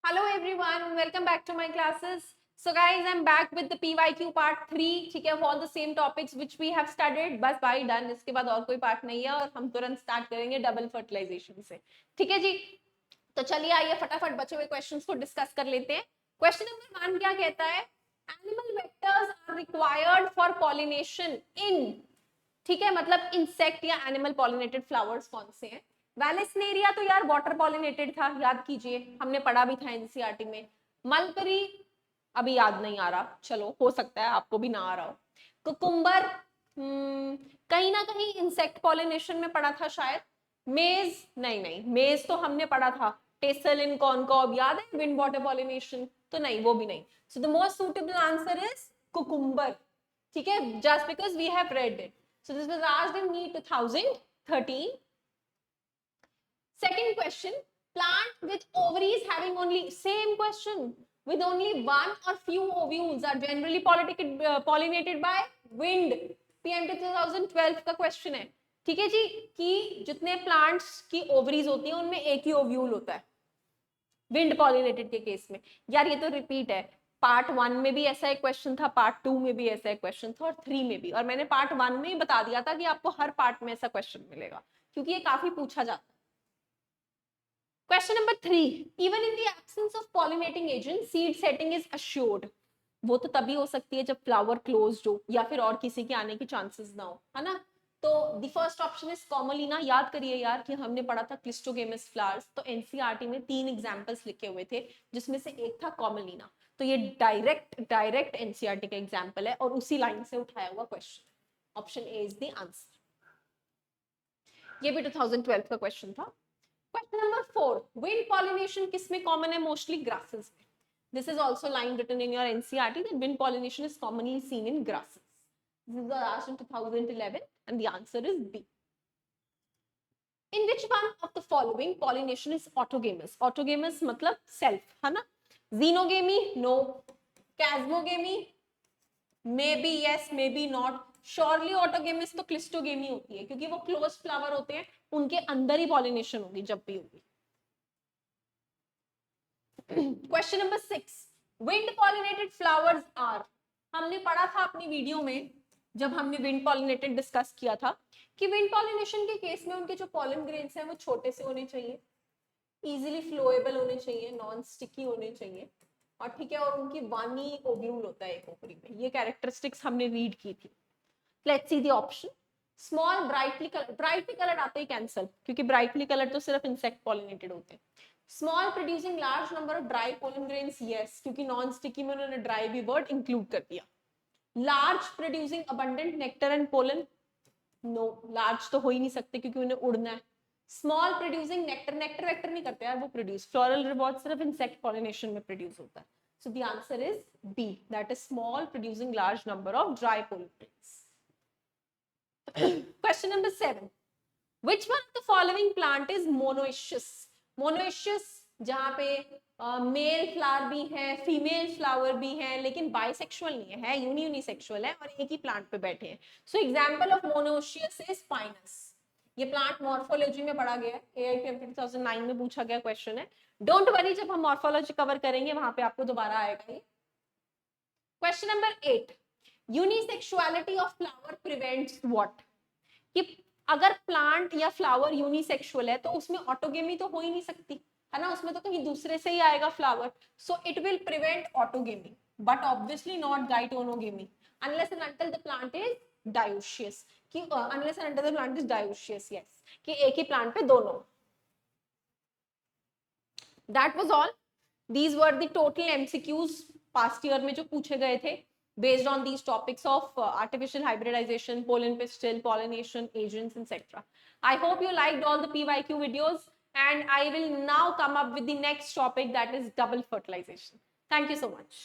Hello everyone, welcome back to my classes. So guys, I'm back with the PYQ part 3, ठीक है, for all the same topics which we have studied. बस भाई done, इसके बाद और कोई part नहीं है और हम तुरंत स्टार्ट करेंगे डबल फर्टिलाइजेशन से. ठीक है जी, तो चलिए आइए फटाफट बचे हुए क्वेश्चंस को डिस्कस कर लेते हैं. क्वेश्चन नंबर 1 क्या कहता है? Animal vectors are required for pollination in, ठीक है, मतलब इंसेक्ट या एनिमल पॉलिनेटेड फ्लावर्स कौन से हैं? वैलेस्नेरिया तो यार वाटर पॉलिनेटेड था, याद कीजिए, हमने पढ़ा भी था एनसीईआरटी में. मलबरी अभी याद नहीं आ रहा, चलो हो सकता है आपको भी ना आ रहा हो. कुकुम्बर कहीं ना कहीं इंसेक्ट पॉलिनेशन में पढ़ा था शायद. मेज नहीं, मेज तो हमने पढ़ा था. टेसल इन कॉर्नकॉब याद है, विंड वाटर पॉलिनेशन, तो नहीं, वो भी नहीं. So the most suitable answer is cucumber. ठीक है, just because we have read it. So this was asked in NEET 2013. Second question, plant with ovaries having only, same question, with only one or few ovules are generally pollinated by wind. PMT 2012 का question है. ठीक है जी, कि जितने plants की ovaries होती हैं उनमें एक ही ओव्यूल होता है विंड पॉलिनेटेड के केस में. यार ये तो रिपीट है, पार्ट 1 में भी ऐसा एक क्वेश्चन था, पार्ट 2 में भी ऐसा एक क्वेश्चन था और 3 में भी. और मैंने पार्ट 1 में ही बता दिया था कि आपको हर पार्ट में ऐसा क्वेश्चन मिलेगा क्योंकि ये काफी पूछा जाता है. Question number 3, even in the absence of pollinating agent seed setting is assured. वो तो तभी हो सकती है जब फ्लावर क्लोज्ड हो या फिर और किसी के आने के चांसेस ना हो, है ना. तो द फर्स्ट ऑप्शन इज कॉमोलिना. याद करिए यार कि हमने पढ़ा था क्लिस्टोगेमस फ्लावर्स, तो एनसीईआरटी में 3 एग्जांपल्स लिखे हुए थे जिसमें से एक था कॉमोलिना. तो ये डायरेक्ट एनसीईआरटी का एग्जांपल है और उसी लाइन से उठाया हुआ question. Option A is the answer. ये भी 2012 का क्वेश्चन था. क्वेश्चन नंबर 4, विंड पॉलिनेशन किसमें कॉमन है? मोस्टली ग्रासेस में. This is also line written in your NCERT that wind pollination is commonly seen in grasses. This is asked in 2011 and the answer is B. In which one of the following pollination is autogamous? Autogamous मतलब self, है ना. Xenogamy, no. Chasmogamy, maybe yes, maybe not. Surely autogamous तो cleistogamy होती है क्योंकि वो close flower होते हैं, उनके अंदर ही पॉलिनेशन होगी जब भी होगी. Question number 6, wind pollinated flowers are. हमने पढ़ा था अपनी वीडियो में जब हमने विंड पॉलिनेटेड डिस्कस किया था कि विंड पॉलिनेशन के केस में उनके जो पॉलन ग्रेन्स हैं वो छोटे से होने चाहिए, इजीली फ्लोएबल होने चाहिए, नॉन स्टिकी होने चाहिए, और ठीक है, और उनकी वन ही ओव्यूल होता है एक ओवरी में. ये कैरेक्टरिस्टिक्स हमने रीड की थी. Let's see the option. Small brightly coloured आते ही कैंसल, क्योंकि ब्राइटली कलर्ड तो सिर्फ इंसेक्ट पॉलिनेटेड होते हैं. Small producing large number of dry pollen grains, yes, क्योंकि नॉन स्टिकी में उन्होंने ड्राई भी वर्ड इंक्लूड कर दिया. Large producing abundant nectar and pollen, no, large तो हो ही नहीं सकते क्योंकि उन्हें उड़ना है. Small producing nectar, nectar vector नहीं करते यार वो प्रोड्यूस, फ्लोरल रिवॉर्ड सिर्फ इंसेक्ट पॉलिनेशन में प्रोड्यूस होता है. So the answer is B, that is small producing large number of dry pollen grains. Question number 7, which one of the following plant is monoecious? Monoecious जहां पे male flower भी है, female flower भी है, लेकिन bisexual नहीं है, unisexual है और एक ही प्लांट पे बैठे हैं. So example of monoecious is Pinus. ये प्लांट मॉर्फोलॉजी में पढ़ा गया है, एआईपीएमटी 2009 में पूछा गया क्वेश्चन है. डोंट वरी, जब हम मॉर्फोलॉजी कवर करेंगे वहां पे आपको दोबारा आएगा ये. Question number 8, unisexuality of flower prevents what? कि अगर प्लांट या फ्लावर यूनिसेक्सुअल है तो उसमें ऑटोगेमी तो हो ही नहीं सकती, है ना, उसमें तो कहीं दूसरे से ही आएगा flower. So it will prevent autogamy but obviously not geitonogamy unless and until the plant is dioecious. कि unless and until the plant is dioecious, yes, कि एक ही प्लांट पे दोनों. That was all. These were the total MCQs past year में जो पूछे गए थे based on these topics of artificial hybridization, pollen pistil, pollination, agents, etc. I hope you liked all the PYQ videos and I will now come up with the next topic, that is double fertilization. Thank you so much.